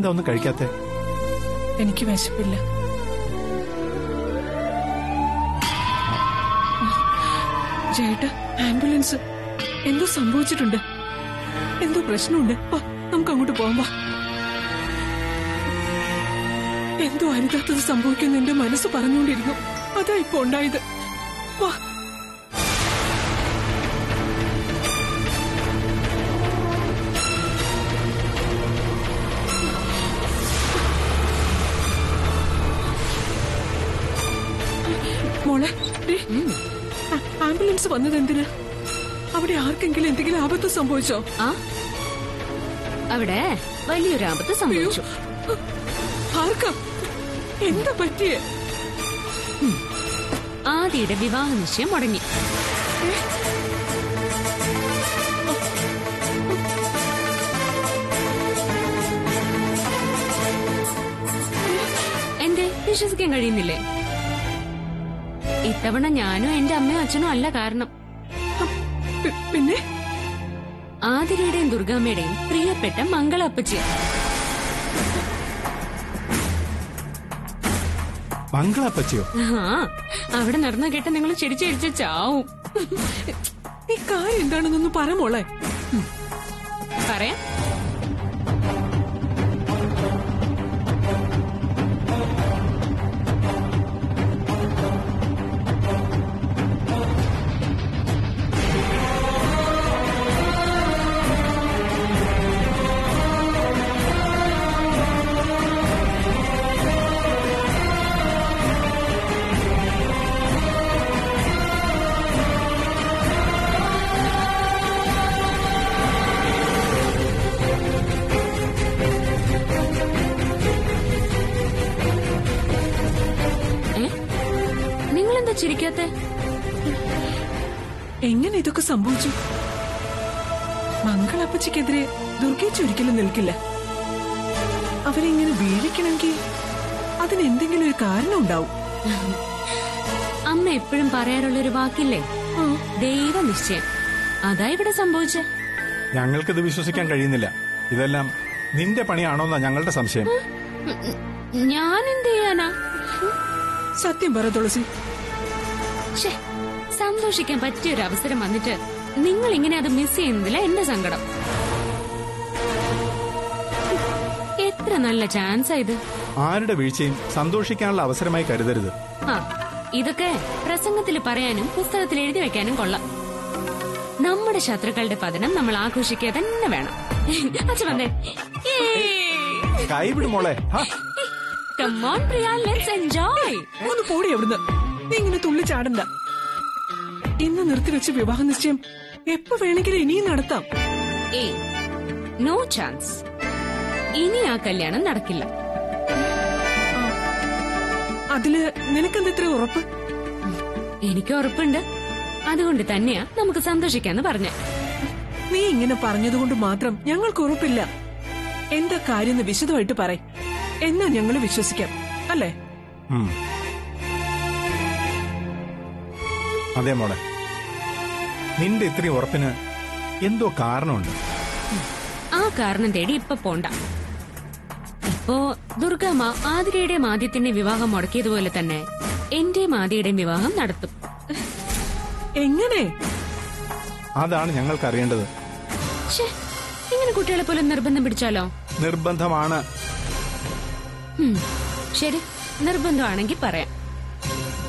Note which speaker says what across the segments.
Speaker 1: എന്താ ഒന്നും കഴിക്കാത്തെ?
Speaker 2: എനിക്ക് വിശപ്പില്ല. ചേട്ടാ, ആംബുലൻസ് എന്തോ സംഭവിച്ചിട്ടുണ്ട്, എന്തോ പ്രശ്നമുണ്ട്. നമുക്ക് അങ്ങോട്ട് പോവാം. വാ. എന്തോ അരുതാത്തത് സംഭവിക്കുന്ന എന്റെ മനസ്സ് പറഞ്ഞുകൊണ്ടിരുന്നു. അതാ ഇപ്പൊ ഉണ്ടായത്. വാ. മോളെ, ആംബുലൻസ് വന്നത് എന്തിനാ? അവിടെ ആർക്കെങ്കിലും എന്തെങ്കിലും ആപത്ത് സംഭവിച്ചോ?
Speaker 3: അവിടെ വലിയൊരു ആപത്ത് സംഭവിച്ചു.
Speaker 2: ആർക്കാ? എന്താ പറ്റിയേ?
Speaker 3: ആദിയുടെ വിവാഹ നിശ്ചയം മുടങ്ങി. എന്തേ വിശ്വസിക്കാൻ കഴിയുന്നില്ലേ? ഇത്തവണ ഞാനും എന്റെ അമ്മയും അച്ഛനും അല്ല കാരണം.
Speaker 2: പിന്നെ
Speaker 3: ആതിരയുടെയും ദുർഗാമ്മയുടെയും പ്രിയപ്പെട്ട മംഗളപ്പച്ചി.
Speaker 1: മംഗളപ്പച്ചിയോ?
Speaker 3: അവിടെ നടന്നു കേട്ട നിങ്ങൾ ചിരിച്ചിരിച്ച് ചാവും.
Speaker 2: ഈ കാര്യം എന്താണെന്നൊന്ന് പറ മോളെ.
Speaker 3: പറയാം. ചിരിക്കാത്തെ?
Speaker 2: എങ്ങനെ ഇതൊക്കെ സംഭവിച്ചു? മംഗളപ്പച്ചിക്കെതിരെ ദുർഗേച്ചി ഒരിക്കലും നിൽക്കില്ല. അവരെങ്ങനെ വീഴിക്കണമെങ്കിൽ അതിനെന്തെങ്കിലും ഒരു കാരണം ഉണ്ടാവും.
Speaker 3: അമ്മ എപ്പോഴും പറയാറുള്ളൊരു വാക്കില്ലേ, ദൈവനിശ്ചയം. അതാ ഇവിടെ സംഭവിച്ചേ.
Speaker 1: ഞങ്ങൾക്കിത് വിശ്വസിക്കാൻ കഴിയുന്നില്ല. ഇതെല്ലാം നിന്റെ പണിയാണോന്നാ ഞങ്ങളുടെ സംശയം.
Speaker 3: ഞാൻ എന്ത് ചെയ്യാനാ?
Speaker 2: സത്യം പറ തുളസി.
Speaker 3: സന്തോഷിക്കാൻ പറ്റിയൊരു അവസരം വന്നിട്ട് നിങ്ങൾ ഇങ്ങനെ അത് മിസ് ചെയ്യുന്നതില്ല എന്റെ സങ്കടം. എത്ര നല്ല ചാൻസാ ഇത്.
Speaker 1: ആരുടെ വീഴ്ചയും സന്തോഷിക്കാനുള്ള അവസരമായി കരുതരുത്.
Speaker 3: ഇതൊക്കെ പ്രസംഗത്തിൽ പറയാനും പുസ്തകത്തിൽ എഴുതി വെക്കാനും കൊള്ളാം. നമ്മുടെ ശത്രുക്കളുടെ പതനം നമ്മൾ ആഘോഷിക്കുക തന്നെ വേണം. അച്ഛൻ വന്നേ.
Speaker 1: കൈവിട് മോളെ.
Speaker 3: Come on, Priya, let's enjoy.
Speaker 2: ഒന്ന് പോടി അവിടുന്ന്. നീ ഇങ്ങനെ തുള്ളി ചാടണ്ട. ഇന്ന് നിർത്തിവെച്ച വിവാഹ നിശ്ചയം എപ്പോ വേണമെങ്കിലും ഇനിയും നടത്താം.
Speaker 3: No chance. ഇനി ആ കല്യാണം നടക്കില്ല.
Speaker 2: അതില് നിനക്കെന്താ ഇത്ര ഉറപ്പ്?
Speaker 3: എനിക്ക് ഉറപ്പുണ്ട്. അതുകൊണ്ട് തന്നെയാ നമുക്ക് സന്തോഷിക്കാന്ന് പറഞ്ഞ.
Speaker 2: നീ ഇങ്ങനെ പറഞ്ഞതുകൊണ്ട് മാത്രം ഞങ്ങൾക്ക് ഉറപ്പില്ല. എന്താ കാര്യം വിശദമായിട്ട് പറ. എന്നാ ഞങ്ങള് വിശ്വസിക്കാം, അല്ലേ?
Speaker 1: അതെ മോളെ, നിന്റെ ഇത്രയും ഉറപ്പിന് എന്തോ കാരണമുണ്ട്.
Speaker 3: ആ കാരണം തേടി ഇപ്പൊ പോണ്ട. ഇപ്പോ ദുർഗമ്മ ആതിരയുടെയും ആദ്യത്തിന്റെ വിവാഹം മുടക്കിയതുപോലെ തന്നെ എന്റെയും ആദിയുടെയും വിവാഹം നടത്തും.
Speaker 2: എങ്ങനെ?
Speaker 1: അതാണ് ഞങ്ങൾക്ക് അറിയേണ്ടത്.
Speaker 3: ഇങ്ങനെ കുട്ടികളെ പോലെ നിർബന്ധം പിടിച്ചാലോ?
Speaker 1: നിർബന്ധമാണ്.
Speaker 3: ശരി, നിർബന്ധമാണെങ്കിൽ പറയാം.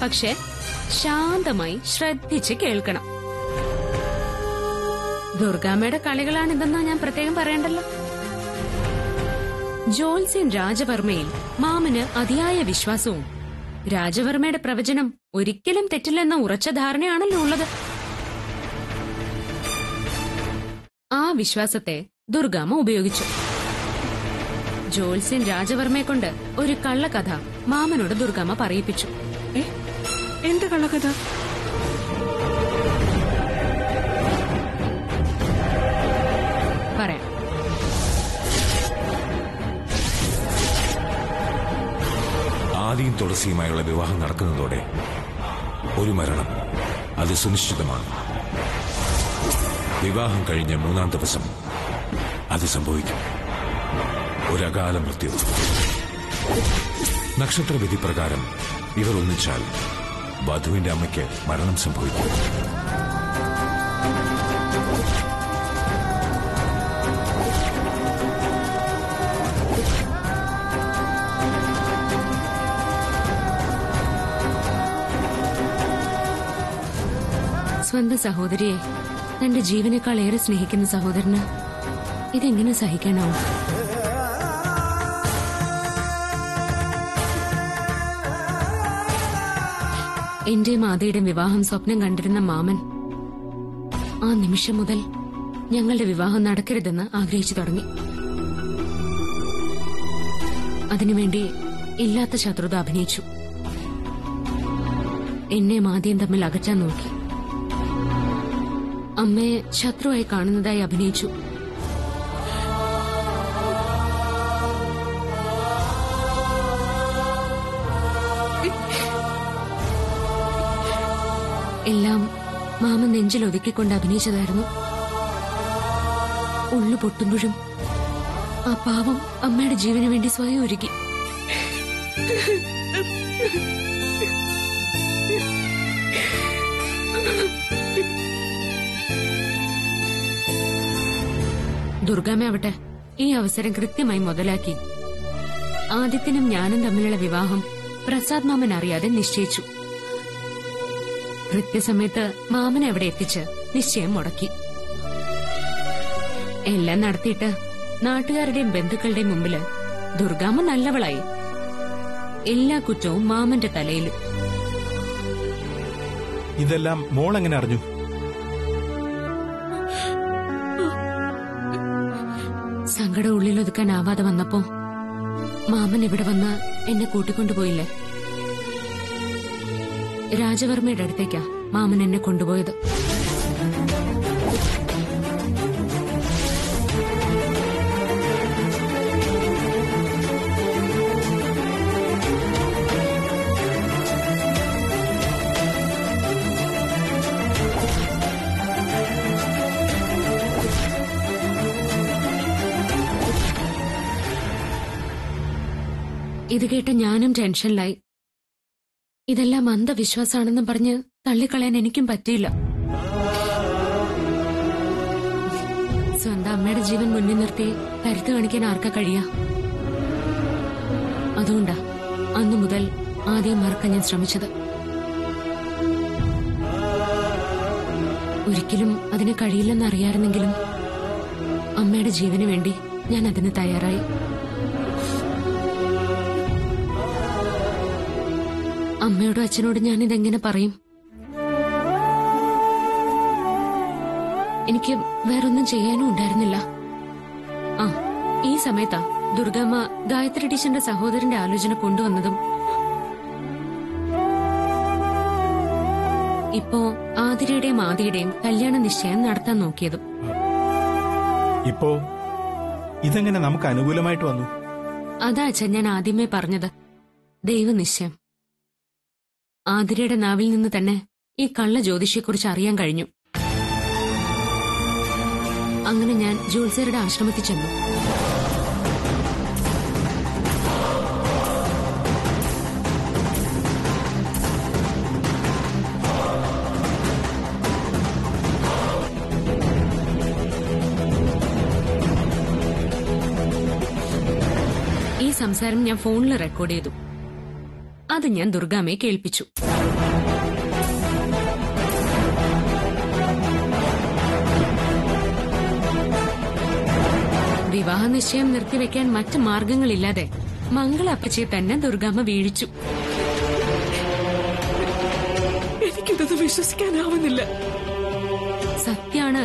Speaker 3: പക്ഷെ ശാന്തമായി ശ്രദ്ധിച്ച് കേൾക്കണം. ദുർഗാമ്മയുടെ കളികളാണിതെന്നാ ഞാൻ പ്രത്യേകം പറയണ്ടല്ലോ. ജോത്സ്യൻ രാജവർമ്മയിൽ മാമന് അതിയായ വിശ്വാസവും രാജവർമ്മയുടെ പ്രവചനം ഒരിക്കലും തെറ്റില്ലെന്ന ഉറച്ച ധാരണയാണല്ലോ ഉള്ളത്. ആ വിശ്വാസത്തെ ദുർഗാമ്മ ഉപയോഗിച്ചു. ജോത്സ്യൻ രാജവർമ്മയെ കൊണ്ട് ഒരു കള്ളക്കഥ മാമനോട് ദുർഗാമ്മ പറയിപ്പിച്ചു.
Speaker 2: എന്ത് കള്ളക്കഥ?
Speaker 3: പറയാം.
Speaker 4: ആദിയും തുളസിയുമായുള്ള വിവാഹം നടക്കുന്നതോടെ ഒരു മരണം അത് സുനിശ്ചിതമാണ്. വിവാഹം കഴിഞ്ഞ 3-ാം ദിവസം അത് സംഭവിക്കും. ഒരകാല മൃത്യു. നക്ഷത്രവിധി പ്രകാരം ഇവർ ഒന്നിച്ചാൽ വധുവിന്റെ അമ്മയ്ക്ക് മരണം സംഭവിക്കും.
Speaker 3: സ്വന്തം സഹോദരിയെ തന്റെ ജീവനേക്കാൾ ഏറെ സ്നേഹിക്കുന്ന സഹോദരന് ഇതെങ്ങനെ സഹിക്കാനാവും? എന്റെയും ആദിയുടെയും വിവാഹം സ്വപ്നം കണ്ടിരുന്ന മാമൻ ആ നിമിഷം മുതൽ ഞങ്ങളുടെ വിവാഹം നടക്കരുതെന്ന് ആഗ്രഹിച്ചു തുടങ്ങി. അതിനുവേണ്ടി ഇല്ലാത്ത ശത്രുത അഭിനയിച്ചു. എന്നെയും ആദ്യം തമ്മിൽ അകറ്റാൻ നോക്കി. അമ്മയെ ശത്രുവായി കാണുന്നതായി അഭിനയിച്ചു. എല്ലാം മാമൻ നെഞ്ചിലൊതുക്കിക്കൊണ്ട് അഭിനയിച്ചതായിരുന്നു. ഉള്ളു പൊട്ടുമ്പോഴും ആ പാവം അമ്മയുടെ ജീവന് വേണ്ടി സ്വയം ഒരുക്കി. ദുർഗാമ്മയാവട്ടെ ഈ അവസരം കൃത്യമായി മുതലാക്കി ആദിത്യനും ഞാനും തമ്മിലുള്ള വിവാഹം പ്രസാദ് മാമൻ അറിയാതെ നിശ്ചയിച്ചു. കൃത്യസമയത്ത് മാമൻ അവിടെ എത്തിച്ച് നിശ്ചയം മുടക്കി. എല്ലാം നടത്തിയിട്ട് നാട്ടുകാരുടെയും ബന്ധുക്കളുടെയും മുമ്പില് ദുർഗാമ്മ നല്ലവളായി. എല്ലാ കുറ്റവും മാമന്റെ തലയിൽ.
Speaker 1: ഇതെല്ലാം മോൾ എങ്ങനെ അറിഞ്ഞു?
Speaker 3: സങ്കടം ഉള്ളിലൊതുക്കാനാവാതെ വന്നപ്പോ മാമൻ ഇവിടെ വന്ന് എന്നെ കൂട്ടിക്കൊണ്ടുപോയില്ലേ? രാജവർമ്മയുടെ അടുത്തേക്കാ മാമൻ എന്നെ കൊണ്ടുപോയത്. ഇത് കേട്ട് ഞാനും ടെൻഷനിലായി. ഇതെല്ലാം അന്ധവിശ്വാസാണെന്നും പറഞ്ഞ് തള്ളിക്കളയാൻ എനിക്കും പറ്റിയില്ല. സ്വന്തം അമ്മയുടെ ജീവൻ മുന്നിൽ നിർത്തി കരുത്ത് കാണിക്കാൻ ആർക്കാ കഴിയാ? അതുകൊണ്ടാ അന്നു മുതൽ ആദ്യം മറക്കാൻ ഞാൻ ശ്രമിച്ചത്. ഒരിക്കലും അതിന് കഴിയില്ലെന്നറിയാമായിരുന്നെങ്കിലും അമ്മയുടെ ജീവന് വേണ്ടി ഞാൻ അതിന് തയ്യാറായി. അമ്മയോടും അച്ഛനോടും ഞാനിതെങ്ങനെ പറയും? എനിക്ക് വേറൊന്നും ചെയ്യാനും ഉണ്ടായിരുന്നില്ല. ആ ഈ സമയത്താ ദുർഗാമ്മ ഗായത്രി ടീച്ചറിന്റെ സഹോദരന്റെ ആലോചന കൊണ്ടുവന്നതും ഇപ്പോ ആതിരയുടെയും ആദിയുടെയും കല്യാണ നിശ്ചയം നടത്താൻ നോക്കിയതും.
Speaker 1: ഇപ്പോ ഇതെങ്ങനെ നമുക്ക് അനുകൂലമായിട്ട് വന്നു?
Speaker 3: അതാ അച്ഛൻ ഞാൻ ആദ്യമേ പറഞ്ഞത്, ദൈവനിശ്ചയം. ആതിരയുടെ നാവിൽ നിന്ന് തന്നെ ഈ കള്ള ജ്യോതിഷിയെക്കുറിച്ച് അറിയാൻ കഴിഞ്ഞു. അങ്ങനെ ഞാൻ ജോത്സ്യരുടെ ആശ്രമത്തിൽ ചെന്നു. ഈ സംസാരം ഞാൻ ഫോണിൽ റെക്കോർഡ് ചെയ്തു. അത് ഞാൻ ദുർഗാമ്മയെ കേൾപ്പിച്ചു. വിവാഹ നിശ്ചയം നിർത്തിവെക്കാൻ മറ്റു മാർഗങ്ങളില്ലാതെ മംഗള അപ്പച്ചിയെ തന്നെ ദുർഗാമ്മ വീഴിച്ചു.
Speaker 2: എനിക്കിത് വിശ്വസിക്കാനാവുന്നില്ല.
Speaker 3: സത്യാണ്.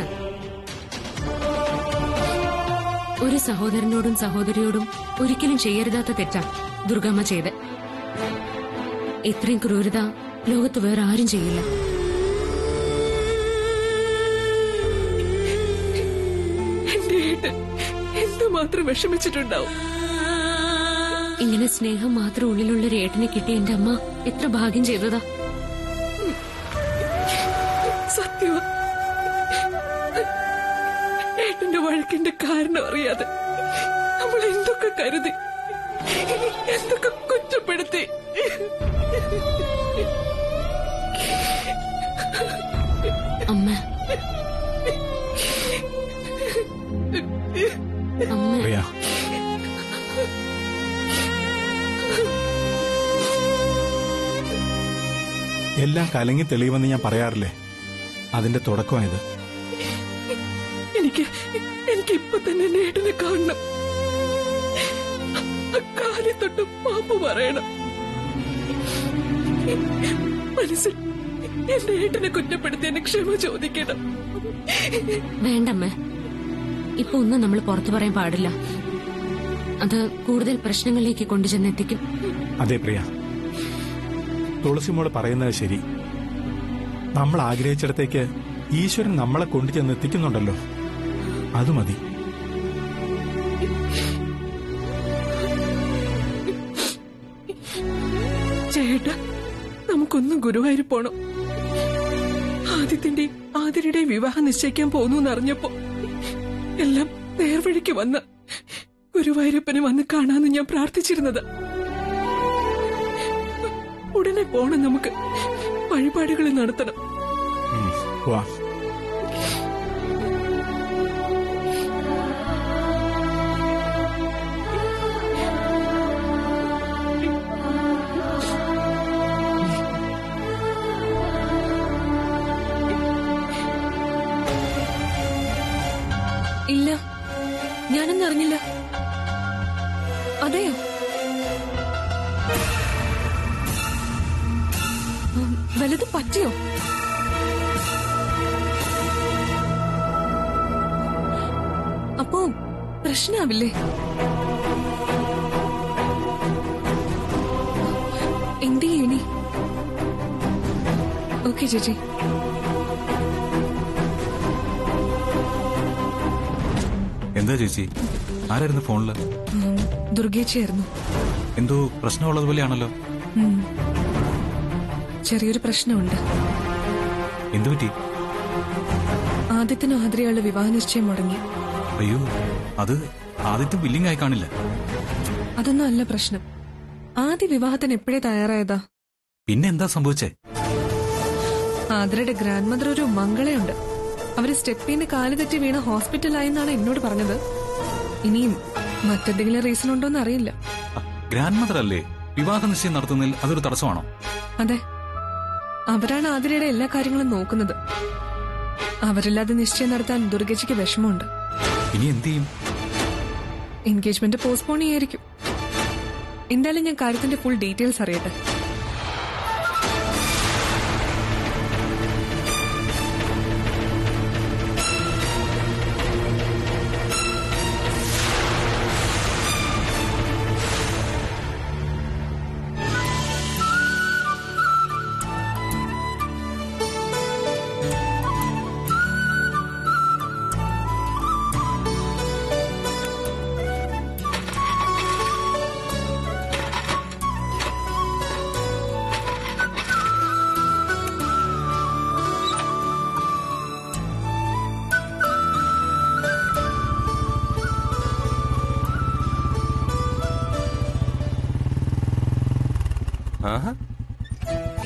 Speaker 3: ഒരു സഹോദരനോടും സഹോദരിയോടും ഒരിക്കലും ചെയ്യരുതാത്ത തെറ്റാ ദുർഗാമ്മ ചെയ്ത്. ഇത്രയും ക്രൂരത ലോകത്ത് വേറെ ആരും ചെയ്യില്ല.
Speaker 2: എന്റെ ഏട്ടൻ എന്തുമാത്രം വിഷമിച്ചിട്ടുണ്ടാവും.
Speaker 3: ഇങ്ങനെ സ്നേഹം മാത്രം ഉള്ളിലുള്ളൊരു ഏട്ടനെ കിട്ടിയ എന്റെ അമ്മ എത്ര ഭാഗ്യം ചെയ്തതാ.
Speaker 2: സത്യവ ഏട്ടന്റെ വഴക്കിന്റെ കാരണം അറിയാതെ നമ്മൾ എന്തൊക്കെ കരുതി എന്തൊക്കെ കുറ്റപ്പെടുത്തി.
Speaker 3: അമ്മ അമ്മ
Speaker 1: പ്രിയ, എല്ലാം കലങ്ങി തെളിയുമെന്ന് ഞാൻ പറയാറില്ലേ, അതിന്റെ തുടക്കമായത്.
Speaker 2: എനിക്ക് ഇപ്പൊ തന്നെ എന്റെ ഏട്ടനെ കാണണം. കാലിൽ തൊട്ട് മാപ്പ് പറയണം. മനസ്സിൽ എന്റെ ഏട്ടനെ കുറ്റപ്പെടുത്തി എന്നെ ക്ഷമ ചോദിക്കണം.
Speaker 3: വേണ്ടമ്മ, ഇപ്പൊ ഒന്നും നമ്മൾ പുറത്തു പറയാൻ പാടില്ല. അത് കൂടുതൽ പ്രശ്നങ്ങളിലേക്ക് കൊണ്ടുചെന്നെത്തിക്കും.
Speaker 1: അതെ പ്രിയ, തുളസിമോള് പറയുന്നത് ശരി. നമ്മൾ ആഗ്രഹിച്ചിടത്തേക്ക് ഈശ്വരൻ നമ്മളെ കൊണ്ടുചെന്ന് എത്തിക്കുന്നുണ്ടല്ലോ, അത് മതി.
Speaker 2: ചേട്ടാ, നമുക്കൊന്നും ഗുരുവായൂർ പോണം. ആദിത്യന്റെ ആതിരയുടെ വിവാഹം നിശ്ചയിക്കാൻ പോകുന്നു എന്നറിഞ്ഞപ്പോ എല്ലാം നേർവഴിക്ക് വന്ന ഗുരുവായൂരപ്പനെ വന്ന് കാണാന്ന് ഞാൻ പ്രാർത്ഥിച്ചിരുന്നത്. ഉടനെ പോണം, നമുക്ക് വഴിപാടുകൾ നടത്തണം.
Speaker 1: വാ.
Speaker 2: ഇല്ല, ഞാനൊന്നും അറിഞ്ഞില്ല. അതെയോ? വലുത് പറ്റിയോ? അപ്പോ പ്രശ്നാവില്ലേ? എന്ത് ചെയ്യണി? ഓക്കെ ചേച്ചി.
Speaker 5: എന്താ ചേച്ചി, ആരായിരുന്നു ഫോണില്?
Speaker 2: ദുർഗേച്ചിയായിരുന്നു.
Speaker 5: എന്തോ പ്രശ്നമുള്ളതുപോലെയാണല്ലോ.
Speaker 2: ചെറിയൊരു പ്രശ്നമുണ്ട്.
Speaker 5: എന്തു പറ്റി?
Speaker 2: ആദിത്യനും ആതിരയുള്ള വിവാഹ നിശ്ചയം മുടങ്ങി.
Speaker 5: അയ്യോ, അത് ആദ്യത്തെ ബില്ലിംഗ് ആയി കാണില്ല.
Speaker 2: അതൊന്നും അല്ല പ്രശ്നം. ആദ്യ വിവാഹത്തിന് എപ്പോഴേ തയ്യാറായതാ.
Speaker 5: പിന്നെ എന്താ സംഭവിച്ചേ?
Speaker 2: ആതിരയുടെ ഗ്രാൻഡ് മദർ ഒരു മംഗളയുണ്ട്. അവര് സ്റ്റെപ്പിന്ന് കാല് തെറ്റി വീണ ഹോസ്പിറ്റലായി എന്നാണ് എന്നോട് പറഞ്ഞത്. ഇനിയും മറ്റെന്തെങ്കിലും റീസൺ ഉണ്ടോന്ന് അറിയില്ല.
Speaker 5: ഗ്രാൻഡ് മദർ അല്ലേ വിവാഹ നിശ്ചയം നടത്തുന്നതിൽ അതൊരു തടസ്സമാണോ?
Speaker 2: അതെ, അവരാണ് ആതിരയുടെ എല്ലാ കാര്യങ്ങളും നോക്കുന്നത്. അവരില്ലാതെ നിശ്ചയം നടത്താൻ ദുർഗേച്ചിക്ക് വിഷമമുണ്ട്.
Speaker 5: ഇനി എന്ത് ചെയ്യും?
Speaker 2: എൻഗേജ്മെന്റ് പോസ്റ്റ്പോൺ ചെയ്യായിരിക്കും. എന്തായാലും ഞാൻ കാര്യത്തിന്റെ ഫുൾ ഡീറ്റെയിൽസ് അറിയട്ടെ.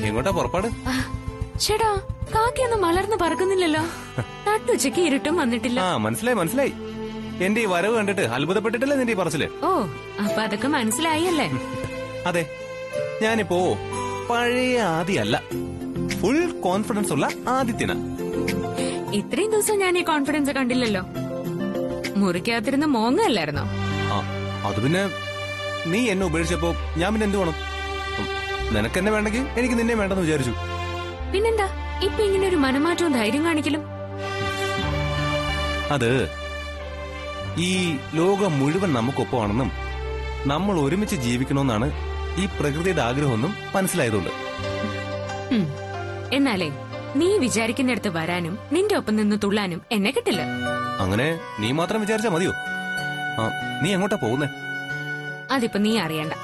Speaker 6: എങ്ങോട്ടാ പുറപ്പാട്?
Speaker 3: ചേട്ടാ, കാക്കയൊന്നും മലർന്ന് പറക്കുന്നില്ലല്ലോ. നട്ടുച്ചയ്ക്ക് ഇരുട്ടും വന്നിട്ടില്ല.
Speaker 6: മനസ്സിലായി. എന്റെ ഈ വരവ് കണ്ടിട്ട് അത്ഭുതപ്പെട്ടിട്ടില്ലേ നിന്റെ ഈ പറച്ചില്?
Speaker 3: ഓ, അപ്പൊ അതൊക്കെ മനസ്സിലായല്ലേ?
Speaker 6: അതെ, ഞാനിപ്പോ പഴയ ആദിയല്ല, ഫുൾ കോൺഫിഡൻസ് ഉള്ള ആദിത്യന.
Speaker 3: ഇത്രയും ദിവസം ഞാൻ ഈ കോൺഫിഡൻസ് കണ്ടില്ലല്ലോ. മുറിക്കകത്തിരുന്ന് മോങ്ങല്ലായിരുന്നോ?
Speaker 6: അത് പിന്നെ നീ എന്നെ ഉപേക്ഷിച്ചപ്പോ ഞാൻ പിന്നെ എന്ത് വേണം? നിനക്കെന്നെ വേണ്ടെങ്കിൽ എനിക്ക് നിന്നെ വേണ്ടെന്ന് വിചാരിച്ചു.
Speaker 3: പിന്നെന്താ ഇപ്പൊ ഇങ്ങനെ ഒരു മനമാറ്റവും ധൈര്യം കാണിക്കലും?
Speaker 6: അത് ഈ ലോകം മുഴുവൻ നമുക്കൊപ്പമാണെന്നും നമ്മൾ ഒരുമിച്ച് ജീവിക്കണമെന്നാണ് ഈ പ്രകൃതിയുടെ ആഗ്രഹമെന്നും മനസ്സിലായതുകൊണ്ട്.
Speaker 3: എന്നാലേ നീ വിചാരിക്കുന്നിടത്ത് വരാനും നിന്റെ ഒപ്പം നിന്ന് തുള്ളാനും എന്നെ കിട്ടില്ല.
Speaker 6: അങ്ങനെ നീ മാത്രം വിചാരിച്ചാ മതിയോ? നീ എങ്ങോട്ടാ പോകുന്നേ?
Speaker 3: അതിപ്പോ നീ അറിയണ്ട.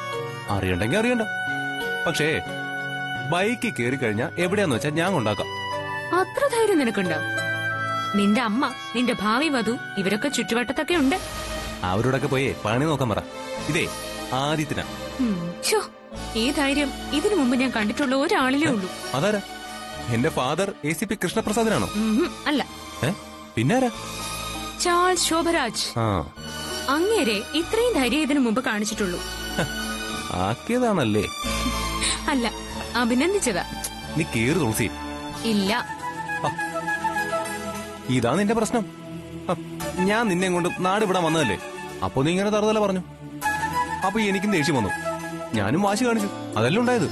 Speaker 6: അറിയണ്ടെങ്കിൽ അറിയണ്ട. പക്ഷേ ബൈക്ക് കയറി കഴിഞ്ഞാ എവിടെയാന്ന് വെച്ചാ ഞാൻ കൊണ്ടാക്കാം.
Speaker 3: അത്ര ധൈര്യം നിനക്കുണ്ടോ? നിന്റെ അമ്മ, നിന്റെ ഭാവി വധു, ഇവരൊക്കെ ചുറ്റുവട്ടത്തൊക്കെ ഉണ്ട്.
Speaker 6: അവരോടൊക്കെ പോയി പണി നോക്കാൻ പറ. ഇതേ ആദിത്യനാ.
Speaker 3: ഷോ, ഈ ധൈര്യം ഇതിനു മുമ്പ് ഞാൻ കണ്ടിട്ടുള്ള ഒരാളിലേ ഉള്ളൂ.
Speaker 6: അതാരാ? എന്റെ ഫാദർ ACP കൃഷ്ണപ്രസാദനാണോ?
Speaker 3: അല്ല.
Speaker 6: പിന്നാരാ?
Speaker 3: ചാൾസ് ശോഭരാജ്. അങ്ങേരെ ഇത്രയും ധൈര്യം ഇതിനു മുമ്പ് കാണിച്ചിട്ടുള്ളൂ.
Speaker 6: ആക്കിയതാണല്ലേ?
Speaker 3: അല്ല, അഭിനന്ദിച്ചതാ.
Speaker 6: നീ കേറ് തുളസി.
Speaker 3: ഇല്ല.
Speaker 6: ഇതാ നിന്റെ പ്രശ്നം. ഞാൻ നിന്നെ കൊണ്ട് നാട് വിടാൻ വന്നതല്ലേ, അപ്പൊ നീ ഇങ്ങനെ തറുതല പറഞ്ഞു. അപ്പൊ എനിക്കും ദേഷ്യം വന്നു, ഞാനും വാശി കാണിച്ചു. അതല്ലേ ഉണ്ടായത്.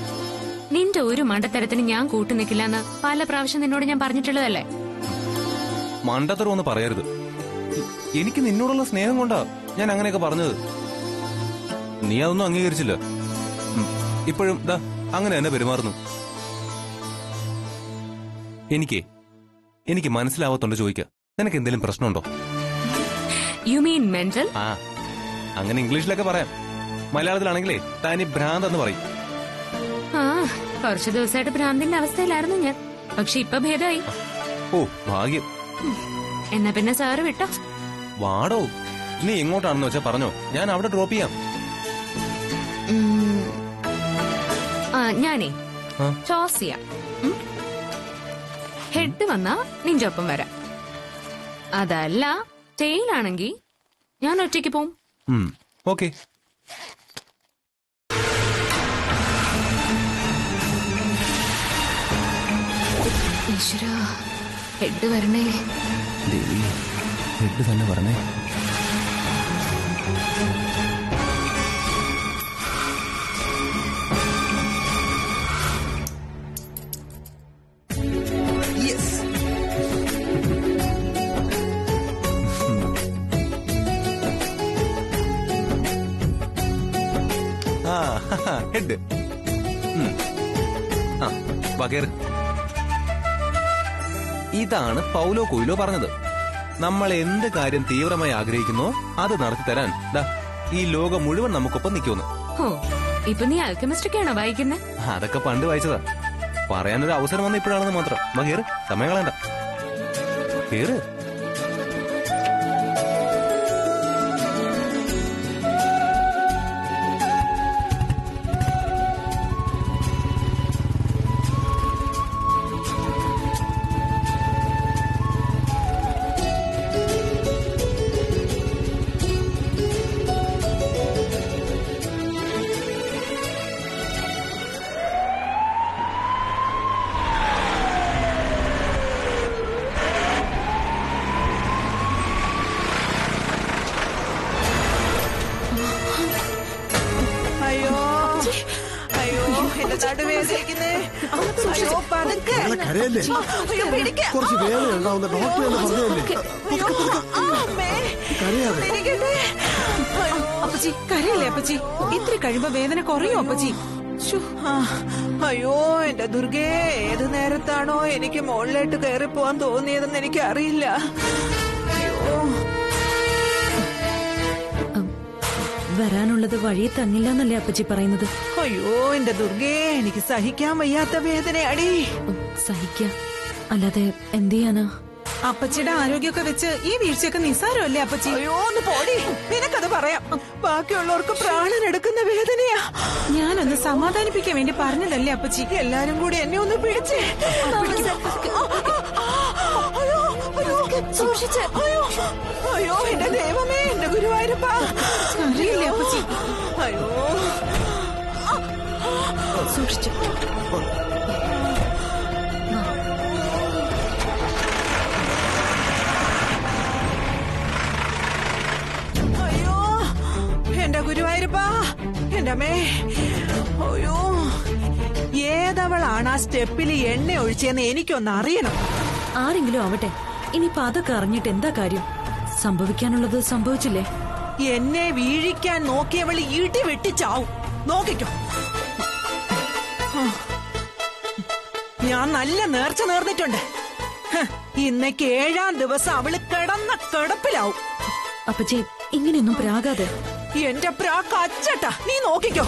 Speaker 3: നിന്റെ ഒരു മണ്ടത്തരത്തിന് ഞാൻ കൂട്ടുനിൽക്കില്ലെന്ന് പല പ്രാവശ്യം നിന്നോട് ഞാൻ പറഞ്ഞിട്ടുള്ളതല്ലേ.
Speaker 6: മണ്ടത്തരം ഒന്ന് പറയരുത്. എനിക്ക് നിന്നോടുള്ള സ്നേഹം കൊണ്ടാ ഞാൻ അങ്ങനെയൊക്കെ പറഞ്ഞത്. നീ അതൊന്നും അംഗീകരിച്ചില്ല. ഇപ്പോഴും ദാ അങ്ങനെ തന്നെ പെരുമാറുന്നു. എനിക്ക് മനസ്സിലാവത്തോണ്ട് ചോദിക്ക, നിനക്ക് എന്തെങ്കിലും പ്രശ്നമുണ്ടോ?
Speaker 3: You mean mental?
Speaker 6: ആ, അങ്ങനെ ഇംഗ്ലീഷിലൊക്കെ പറയാം. മലയാളത്തിലാണെങ്കിലേ താനി ഭ്രാന്ത് എന്ന് പറയും.
Speaker 3: ആ, കുറച്ചു ദിവസമായിട്ട് ഭ്രാന്തിന്റെ അവസ്ഥയിലായിരുന്നു ഞാൻ. പക്ഷെ ഇപ്പൊ ഭേദമായി.
Speaker 6: ഓ ഭാഗ്യം.
Speaker 3: എന്നാ പിന്നെ സാറ് വിട്ടോ.
Speaker 6: വാടോ, നീ എങ്ങോട്ടാണെന്ന് വെച്ചാ പറഞ്ഞോ, ഞാൻ അവിടെ ഡ്രോപ്പ് ചെയ്യാം.
Speaker 3: ഞാനേ ടോസ് ചെയ്യാം. ഹെഡ് വന്നാ നിന്റെ ഒപ്പം വരാം. അതല്ല ടെയിലാണെങ്കി ഞാൻ ഒറ്റയ്ക്ക് പോവും.
Speaker 6: ഓക്കെ.
Speaker 3: ഈശ്വരാ, ഹെഡ് വരണേ.
Speaker 6: ദേവി, ഹെഡ് തന്നെ പറഞ്ഞേ. ഹെഡ്. ഇതാണ് പൗലോ കൊയ്ലോ പറഞ്ഞത്. നമ്മൾ എന്ത് കാര്യം തീവ്രമായി ആഗ്രഹിക്കുന്നോ അത് നടത്തി തരാൻ ഈ ലോകം മുഴുവൻ നമുക്കൊപ്പം നിൽക്കുമെന്ന്.
Speaker 3: ഓ, ഇപ്പൊ നീ ആൽക്കെമിസ്റ്റിക്കാണോ വായിക്കുന്നത്?
Speaker 6: അതൊക്കെ പണ്ട് വായിച്ചതാ. പറയാനൊരു അവസരം വന്ന ഇപ്പോഴാണെന്ന് മാത്രം. കേറ്, സമയം കളയണ്ട. കേറ്.
Speaker 7: കുറച്ച് വേദന ഉണ്ടാവുന്ന ഡോക്ടർ എന്ന് പറഞ്ഞതല്ലേ.
Speaker 2: അപ്പച്ചി കരയല്ലേ അപ്പച്ചി? ഇത്തിരി കഴിയുമ്പോ വേദന കുറയോ അപ്പച്ചി?
Speaker 8: അയ്യോ എന്റെ ദുർഗേ, ഏത് നേരത്താണോ എനിക്ക് മുകളിലോട്ട് കയറി പോവാൻ തോന്നിയതെന്ന് എനിക്ക് അറിയില്ല. അയ്യോ,
Speaker 9: വരാനുള്ളത് വഴി തങ്ങില്ലെന്നല്ലേ അപ്പച്ചി പറയുന്നത്?
Speaker 8: അയ്യോ എന്റെ ദുർഗേ, എനിക്ക് സഹിക്കാൻ വയ്യാത്ത വേദനയാടി.
Speaker 9: സഹിക്കാം, അല്ലാതെ എന്ത് ചെയ്യാനാ?
Speaker 2: അപ്പച്ചിയുടെ ആരോഗ്യമൊക്കെ വെച്ച് ഈ വീഴ്ചയൊക്കെ നിസ്സാരമല്ലേ അപ്പച്ചി?
Speaker 8: അയ്യോ ഒന്ന് പോടി, നിനക്കത് പറയാം. ബാക്കിയുള്ളവർക്ക് പ്രാണൻ എടുക്കുന്ന വേദനയാ.
Speaker 2: ഞാനൊന്ന് സമാധാനിപ്പിക്കാൻ വേണ്ടി പറഞ്ഞതല്ലേ അപ്പച്ചി?
Speaker 8: എല്ലാരും കൂടി എന്നെ ഒന്ന് പിടിച്ചേ. സൂക്ഷിച്ച്. അയ്യോ എന്റെ ദൈവമേ, എന്റെ ഗുരുവായൂരപ്പ.
Speaker 2: അറിയില്ലേ അപ്പച്ചി?
Speaker 8: അയ്യോ
Speaker 9: സൂക്ഷിച്ചു.
Speaker 8: അയ്യോ എന്റെ ഗുരുവായൂരപ്പ, എന്റെ അമ്മേ. അയ്യോ, ഏതവളാണ് ആ സ്റ്റെപ്പിൽ എണ്ണ ഒഴിച്ചെന്ന് എനിക്കൊന്ന് അറിയണം.
Speaker 9: ആരെങ്കിലും ആവട്ടെ, ഇനിയിപ്പോ അതൊക്കെ അറിഞ്ഞിട്ട് എന്താ കാര്യം? സംഭവിക്കാനുള്ളത് സംഭവിച്ചില്ലേ?
Speaker 8: എന്നെ വീഴിക്കാൻ നോക്കിയവള് ഇടി വെട്ടിച്ചാവും. നോക്കിക്കോ, ഞാൻ നല്ല നേർച്ച നേർന്നിട്ടുണ്ട്. ഇന്നേക്ക് 7ാം ദിവസം അവള് കിടന്ന കിടപ്പിലാവും.
Speaker 9: അപ്പച്ചി ഇങ്ങനെയൊന്നും പ്രാകാതെ.
Speaker 8: എന്റെ പ്രാക്ക് അച്ചട്ടാ, നീ നോക്കിക്കോ.